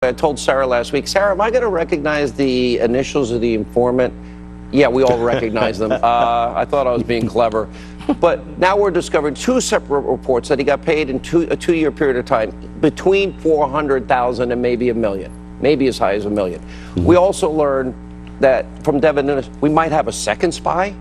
I told Sarah last week, Sarah, am I going to recognize the initials of the informant? Yeah, we all recognize them. I thought I was being clever. But now we're discovering two separate reports that he got paid in a two-year period of time between $400,000 and maybe $1 million, maybe as high as $1 million. We also learned that from Devin Nunes, we might have a second spy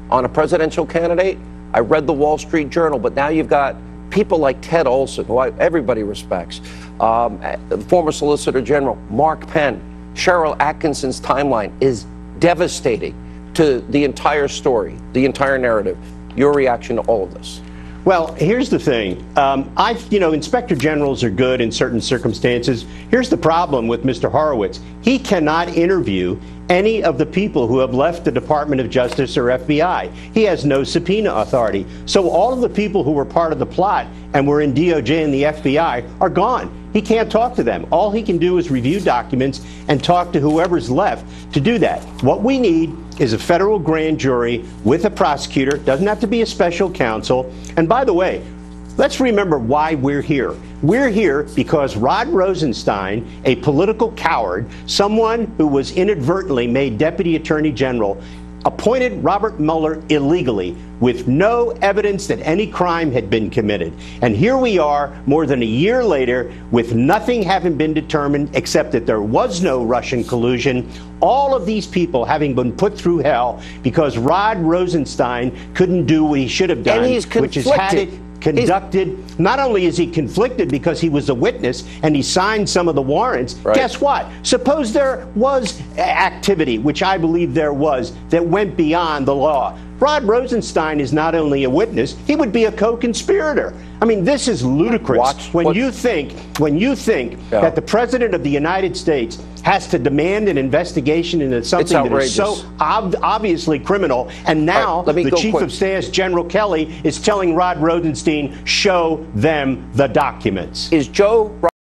on a presidential candidate. I read the Wall Street Journal, but now you've got people like Ted Olson, who everybody respects, the former Solicitor General, Mark Penn. Cheryl Atkinson's timeline is devastating to the entire story, the entire narrative. Your reaction to all of this? Well, here's the thing. Inspector generals are good in certain circumstances. Here's the problem with Mr. Horowitz. He cannot interview any of the people who have left the Department of Justice or FBI. He has no subpoena authority. So all of the people who were part of the plot and were in DOJ and the FBI are gone. He can't talk to them. All he can do is review documents and talk to whoever's left to do that. What we need is a federal grand jury with a prosecutor. Doesn't have to be a special counsel. And by the way, let's remember why we're here. We're here because Rod Rosenstein, a political coward, someone who was inadvertently made Deputy Attorney General, appointed Robert Mueller illegally with no evidence that any crime had been committed. And here we are more than a year later with nothing having been determined except that there was no Russian collusion. All of these people having been put through hell because Rod Rosenstein couldn't do what he should have done, which is had it conducted. Not only is he conflicted because he was a witness and he signed some of the warrants, guess what? Suppose there was activity, which I believe there was, that went beyond the law. Rod Rosenstein is not only a witness, he would be a co-conspirator. I mean, this is ludicrous. When you think that the President of the United States has to demand an investigation into something that is so obviously criminal, and now the Chief of Staff, General Kelly, is telling Rod Rosenstein, show them the documents. Is Joe